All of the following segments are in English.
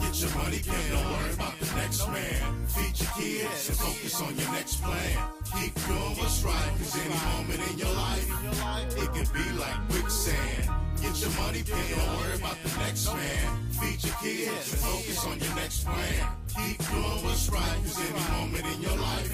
Get your money, pimp, don't worry about the next man. Feed your kids and focus on your next plan. Keep doing what's right, cause any moment in your life, it could be like quicksand. Get your money, pimp, don't worry about the next man. Feed your kids and focus on your next plan. Keep doing what's right, cause any moment in your life,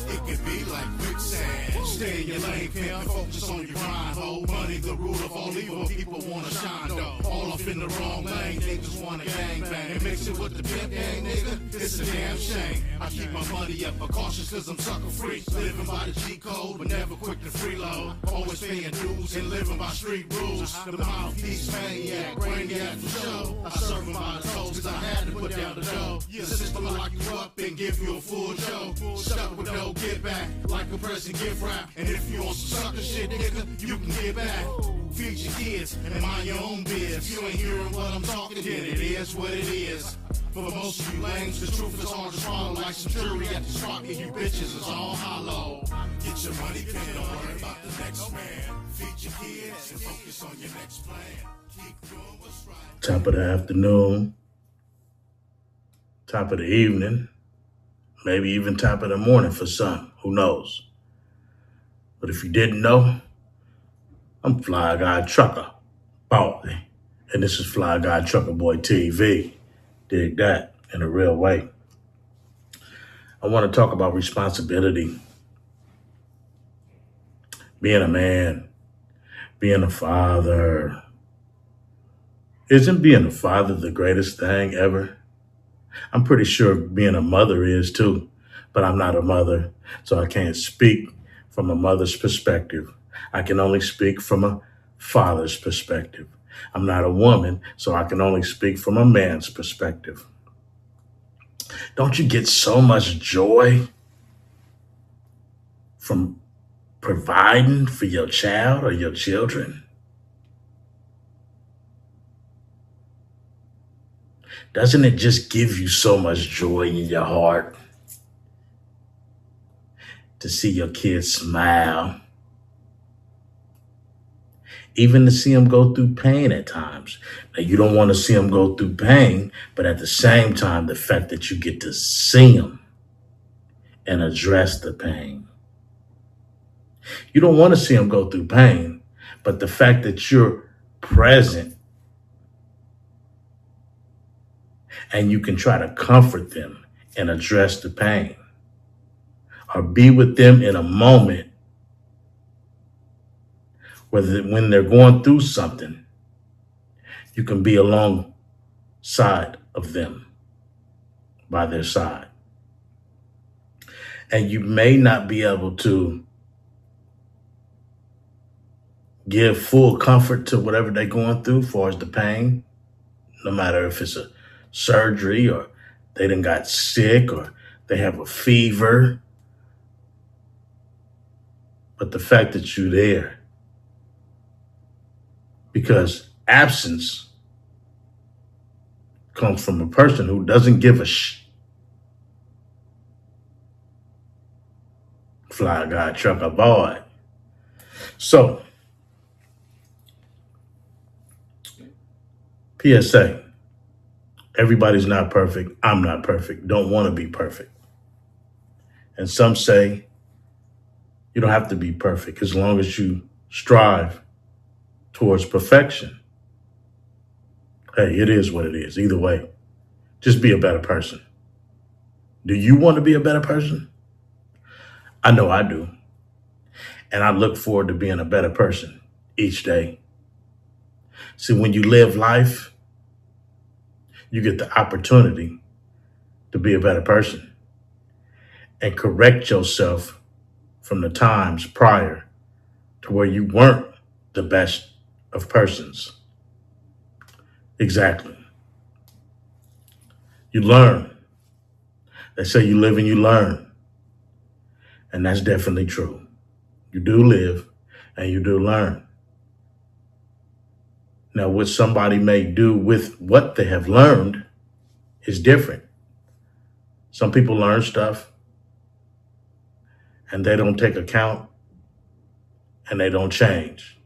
it could be like quicksand. Stay in your lane, pimp, and focus on your grind. Hold money, the root of all evil. People wanna shine, though. All off in the wrong lane, they just wanna gang bang. And mix it with the pimp gang, nigga, it's a damn shame. I keep my money up, but cautious cause I'm sucker free. Living by the G code, but never quick to freeload. Always paying dues and living by street rules. The mouthpiece maniac, brainiac for show. I serve him by the toes cause I had to put down the dough. The system will lock you up and give you a full show. Stuck with no get back, like a present gift wrap. And if you on some sucker shit, nigga, you can get back. Feed your kids and mind your own biz. If you ain't hearing what I'm talking, then it is what it is. For most of you lames, the truth is hard to swallow. Like some jury at the spot, and you bitches is all hollow. Get your money, pimp, don't worry about the next man. Feed your kids and focus on your next plan. Keep doing what's right. Top of the afternoon, top of the evening, maybe even top of the morning for some, who knows. But if you didn't know, I'm Fly Guy Trucker Boy, and this is FlyGuyTruccerBoiTV. Dig that in a real way. I want to talk about responsibility. Being a man, being a father. Isn't being a father the greatest thing ever? I'm pretty sure being a mother is too, but I'm not a mother, so I can't speak from a mother's perspective. I can only speak from a father's perspective. I'm not a woman, so I can only speak from a man's perspective. Don't you get so much joy from providing for your child or your children? Doesn't it just give you so much joy in your heart to see your kids smile? Even to see them go through pain at times. Now, you don't want to see them go through pain, but at the same time, the fact that you get to see them and address the pain. You don't want to see them go through pain, but the fact that you're present and you can try to comfort them and address the pain or be with them in a moment when they're going through something, you can be alongside of them, by their side. And you may not be able to give full comfort to whatever they're going through as far as the pain, no matter if it's a surgery or they done got sick or they have a fever. But the fact that you're there, because absence comes from a person who doesn't give a Fly Guy Trucker Boy. So, PSA, everybody's not perfect. I'm not perfect. Don't want to be perfect. And some say you don't have to be perfect as long as you strive towards perfection. Hey, it is what it is. Either way, just be a better person. Do you want to be a better person? I know I do. And I look forward to being a better person each day. See, when you live life, you get the opportunity to be a better person and correct yourself from the times prior to where you weren't the best of persons. Exactly. You learn. They say you live and you learn. And that's definitely true. You do live and you do learn. Now, what somebody may do with what they have learned is different. Some people learn stuff and they don't take account and they don't change.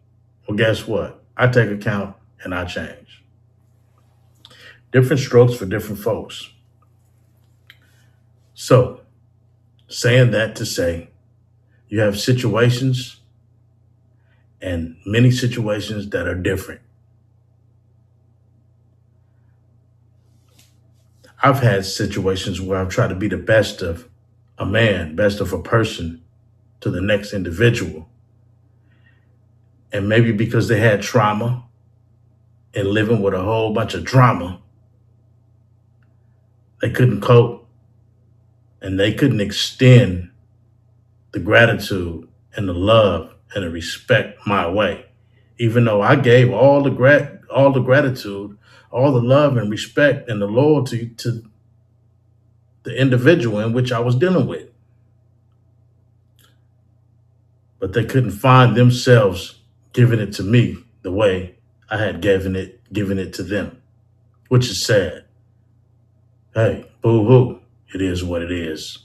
Well, guess what? I take account and I change. Different strokes for different folks. So, saying that to say, you have situations and many situations that are different. I've had situations where I've tried to be the best of a man, best of a person to the next individual. And maybe because they had trauma and living with a whole bunch of drama, they couldn't cope and they couldn't extend the gratitude and the love and the respect my way. Even though I gave all the gratitude, all the love and respect and the loyalty to the individual in which I was dealing with. But they couldn't find themselves giving it to me the way I had given it to them, which is sad. Hey, boo-hoo, it is what it is.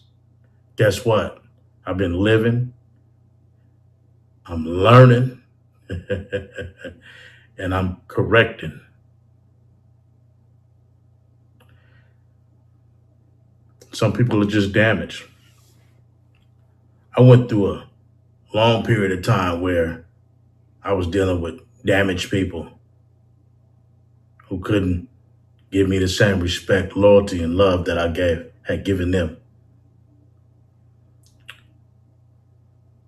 Guess what? I've been living, I'm learning, and I'm correcting. Some people are just damaged. I went through a long period of time where I was dealing with damaged people who couldn't give me the same respect, loyalty, and love that I had given them.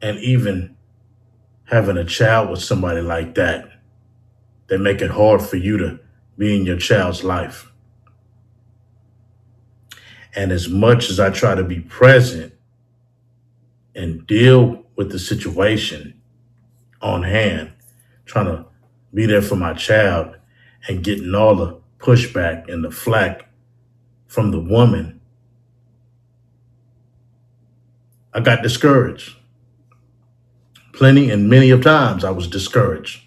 And even having a child with somebody like that, they make it hard for you to be in your child's life. And as much as I try to be present and deal with the situation on hand, trying to be there for my child and getting all the pushback and the flack from the woman, I got discouraged. Plenty and many of times I was discouraged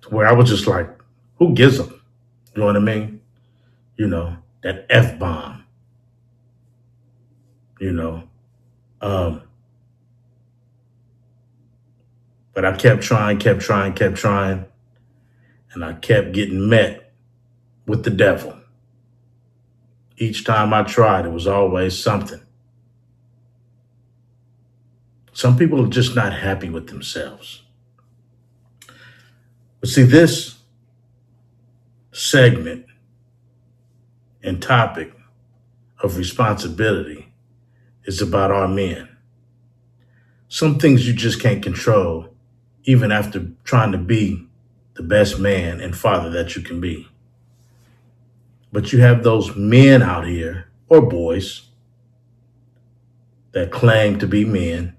to where I was just like, who gives them? You know what I mean? You know, that F-bomb, you know. But I kept trying, and I kept getting met with the devil. Each time I tried, it was always something. Some people are just not happy with themselves. But see, this segment and topic of responsibility is about our men. Some things you just can't control, even after trying to be the best man and father that you can be. But you have those men out here, or boys, that claim to be men,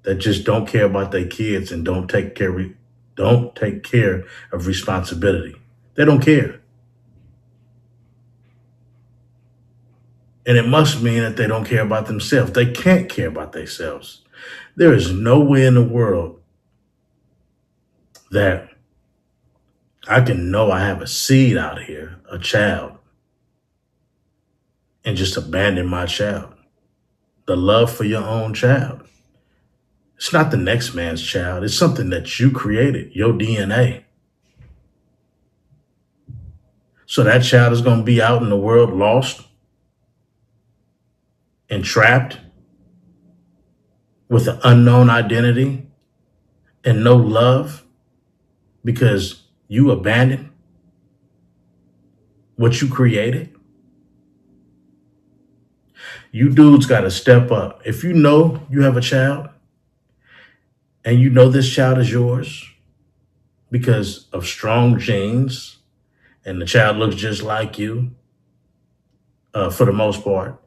that just don't care about their kids and don't take care of responsibility. They don't care. And it must mean that they don't care about themselves. They can't care about themselves. There is no way in the world that I can know I have a seed out here, a child, and just abandon my child. The love for your own child. It's not the next man's child. It's something that you created, your DNA. So that child is going to be out in the world lost and trapped with an unknown identity and no love because you abandoned what you created. You dudes got to step up. If you know you have a child and you know this child is yours because of strong genes and the child looks just like you, for the most part,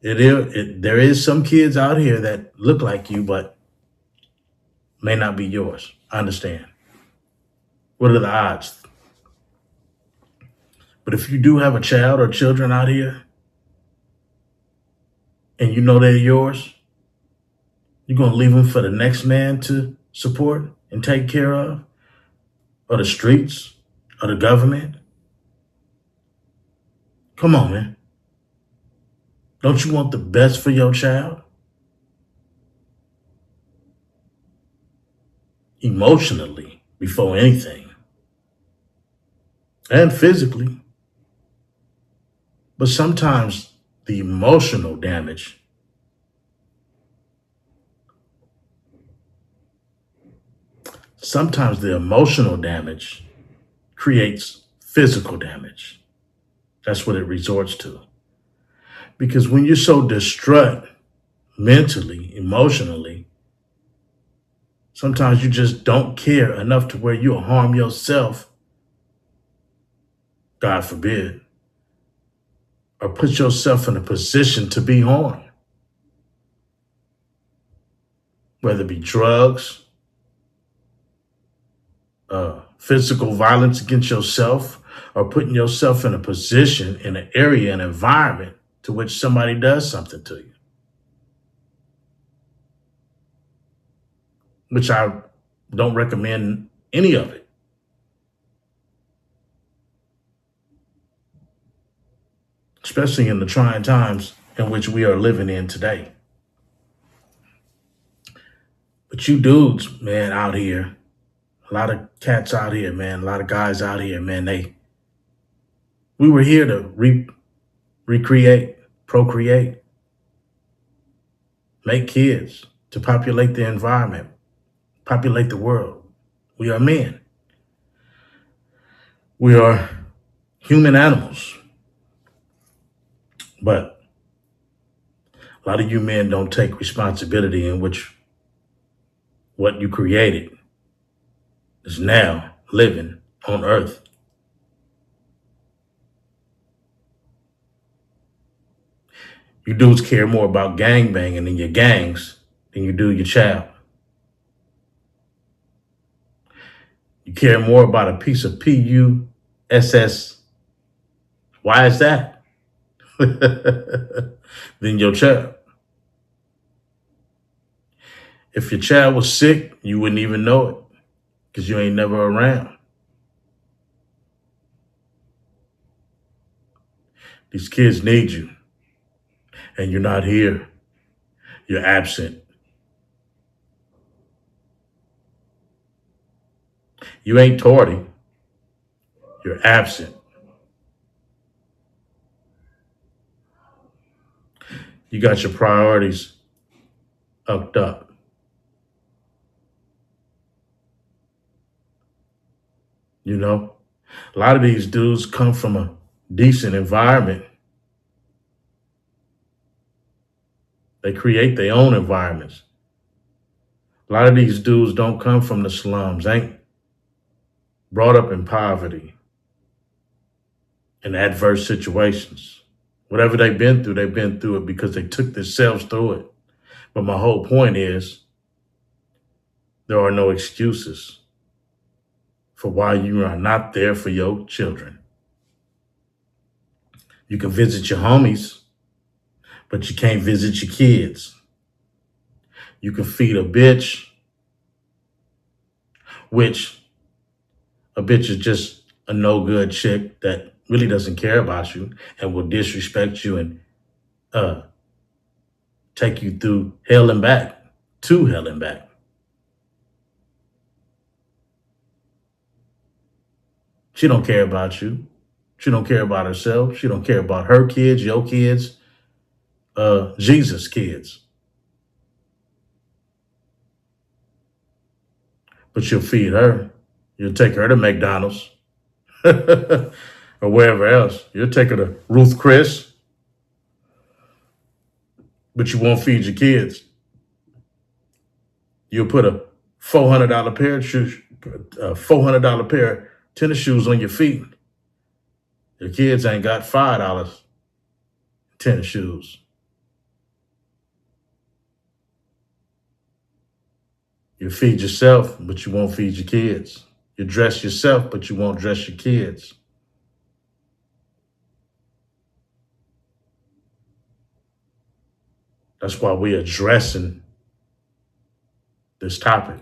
there is some kids out here that look like you, but may not be yours. I understand. What are the odds? But if you do have a child or children out here and you know they're yours, you're going to leave them for the next man to support and take care of, or the streets, or the government? Come on, man. Don't you want the best for your child? Emotionally, before anything. And physically. But sometimes the emotional damage, sometimes the emotional damage creates physical damage. That's what it resorts to. Because when you're so distraught mentally, emotionally, sometimes you just don't care enough to where you'll harm yourself, God forbid, or put yourself in a position to be harmed, whether it be drugs, physical violence against yourself, or putting yourself in a position, in an area, an environment to which somebody does something to you, which I don't recommend any of it. Especially in the trying times in which we are living in today. But you dudes, man, out here, a lot of cats out here, man, a lot of guys out here, man, we were here to recreate, procreate, make kids, to populate the environment, populate the world. We are men. We are human animals. But a lot of you men don't take responsibility in which what you created is now living on earth. You dudes care more about gangbanging in your gangs than you do your child. You care more about a piece of PUSS. Why is that? Than your child. If your child was sick, you wouldn't even know it because you ain't never around. These kids need you, and you're not here. You're absent. You ain't tardy. You're absent. You got your priorities upped up. You know, a lot of these dudes come from a decent environment. They create their own environments. A lot of these dudes don't come from the slums, ain't brought up in poverty, in adverse situations. Whatever they've been through it because they took themselves through it. But my whole point is, there are no excuses for why you are not there for your children. You can visit your homies, but you can't visit your kids. You can feed a bitch, which a bitch is just a no good chick that really doesn't care about you and will disrespect you and take you through hell and back, to hell and back. She don't care about you. She don't care about herself. She don't care about her kids, your kids, Jesus' kids. But you'll feed her. You'll take her to McDonald's or wherever else. You'll take her to Ruth Chris, but you won't feed your kids. You'll put a $400 pair of shoes, $400 pair of tennis shoes on your feet. Your kids ain't got $5 tennis shoes. You feed yourself, but you won't feed your kids. You dress yourself, but you won't dress your kids. That's why we're addressing this topic.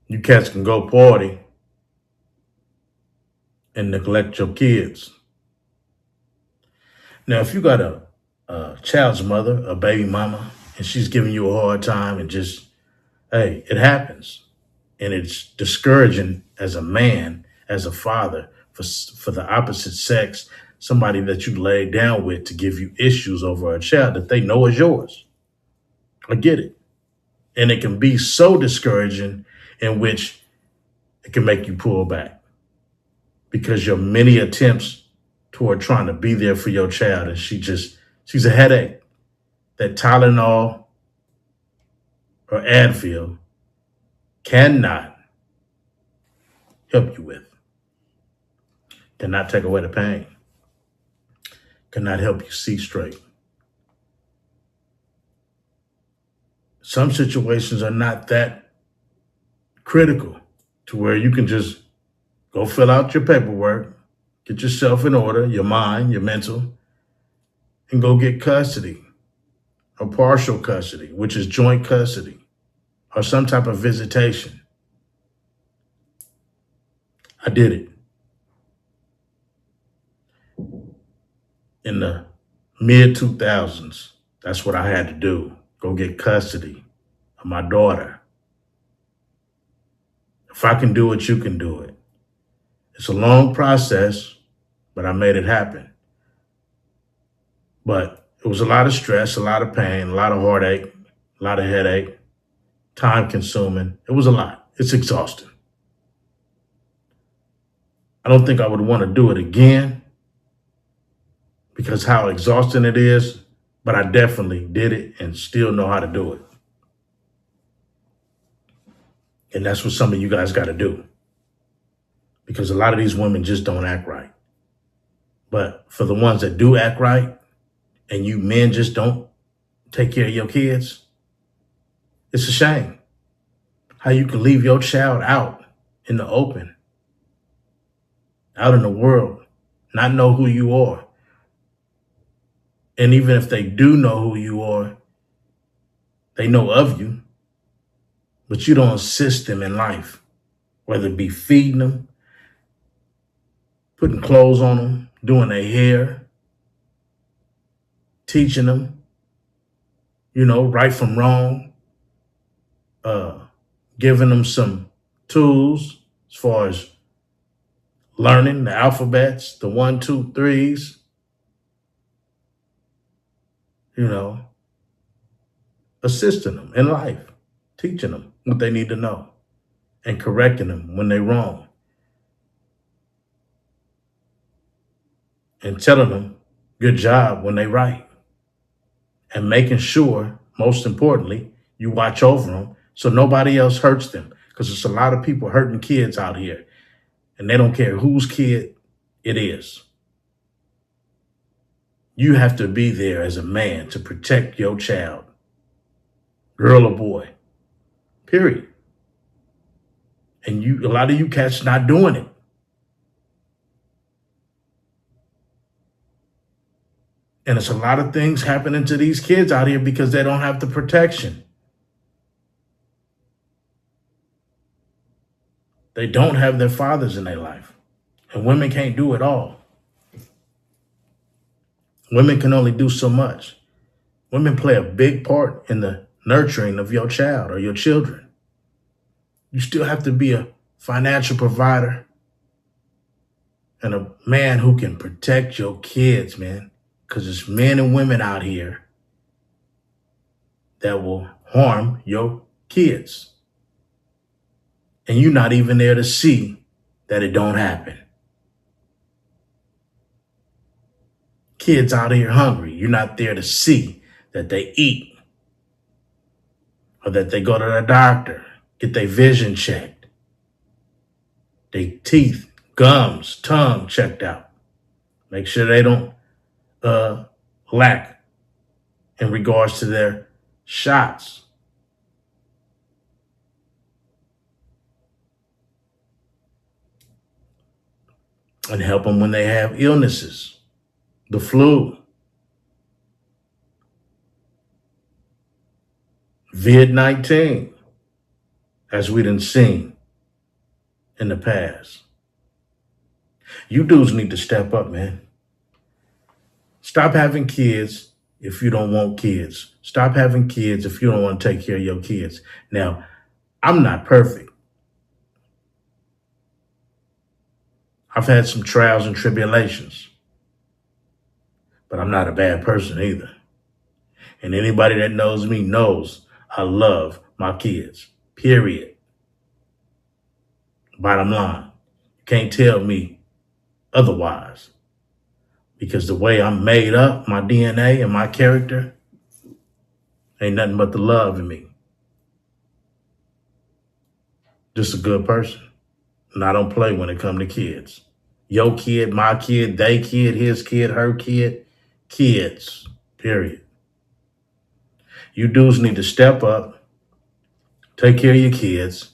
You cats can go party and neglect your kids. Now, if you got a child's mother, a baby mama, and she's giving you a hard time and just, hey, it happens. And it's discouraging as a man, as a father, for the opposite sex, somebody that you lay down with, to give you issues over a child that they know is yours. I get it. And it can be so discouraging, in which it can make you pull back, because your many attempts toward trying to be there for your child, and she's a headache that Tylenol or Advil cannot help you with, cannot take away the pain, cannot help you see straight. Some situations are not that critical to where you can just go fill out your paperwork, get yourself in order, your mind, your mental, and go get custody or partial custody, which is joint custody, or some type of visitation. I did it in the mid 2000s. That's what I had to do. Go get custody of my daughter. If I can do it, you can do it. It's a long process, but I made it happen. But it was a lot of stress, a lot of pain, a lot of heartache, a lot of headache, time consuming. It was a lot. It's exhausting. I don't think I would want to do it again because how exhausting it is, but I definitely did it and still know how to do it. And that's what some of you guys got to do, because a lot of these women just don't act right. But for the ones that do act right, and you men just don't take care of your kids, it's a shame how you can leave your child out in the open, out in the world, not know who you are. And even if they do know who you are, they know of you, but you don't assist them in life, whether it be feeding them, putting clothes on them, doing their hair, teaching them, right from wrong, giving them some tools as far as learning the alphabets, the 1, 2, 3s, assisting them in life, teaching them what they need to know, and correcting them when they're wrong, and telling them good job when they right, and making sure, most importantly, you watch over them so nobody else hurts them, because there's a lot of people hurting kids out here, and they don't care whose kid it is. You have to be there as a man to protect your child, girl or boy, period. And a lot of you cats not doing it. And it's a lot of things happening to these kids out here because they don't have the protection. They don't have their fathers in their life. And women can't do it all. Women can only do so much. Women play a big part in the nurturing of your child or your children. You still have to be a financial provider and a man who can protect your kids, man. Because there's men and women out here that will harm your kids. And you're not even there to see that it don't happen. Kids out here hungry. You're not there to see that they eat or that they go to the doctor, get their vision checked, their teeth, gums, tongue checked out. Make sure they don't lack in regards to their shots. And help them when they have illnesses, the flu, COVID-19, as we done seen in the past. You dudes need to step up, man. Stop having kids if you don't want kids. Stop having kids if you don't want to take care of your kids. Now, I'm not perfect. I've had some trials and tribulations, but I'm not a bad person either. And anybody that knows me knows I love my kids, period. Bottom line, you can't tell me otherwise, because the way I'm made up, my DNA and my character, ain't nothing but the love in me. Just a good person. And I don't play when it comes to kids. Your kid, my kid, they kid, his kid, her kid, kids, period. You dudes need to step up, take care of your kids.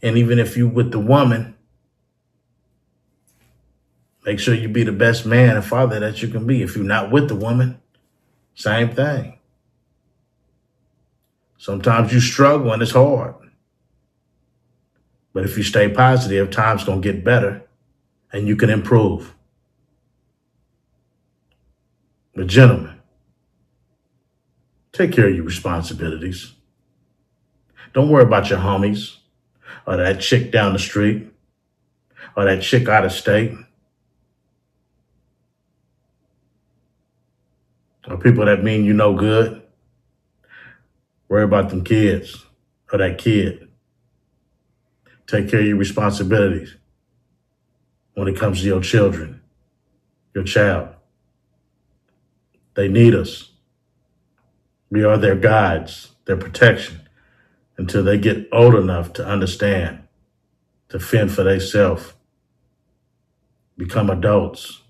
And even if you with the woman, make sure you be the best man and father that you can be. If you're not with the woman, same thing. Sometimes you struggle and it's hard. But if you stay positive, time's going to get better and you can improve. But gentlemen, take care of your responsibilities. Don't worry about your homies or that chick down the street or that chick out of state or people that mean you no good. Worry about them kids or that kid. Take care of your responsibilities when it comes to your children, your child. They need us. We are their guides, their protection, until they get old enough to understand, to fend for themselves, become adults,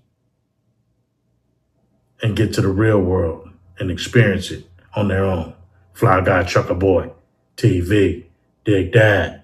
and get to the real world and experience it on their own. Fly Guy Trucker Boy TV. Dig that.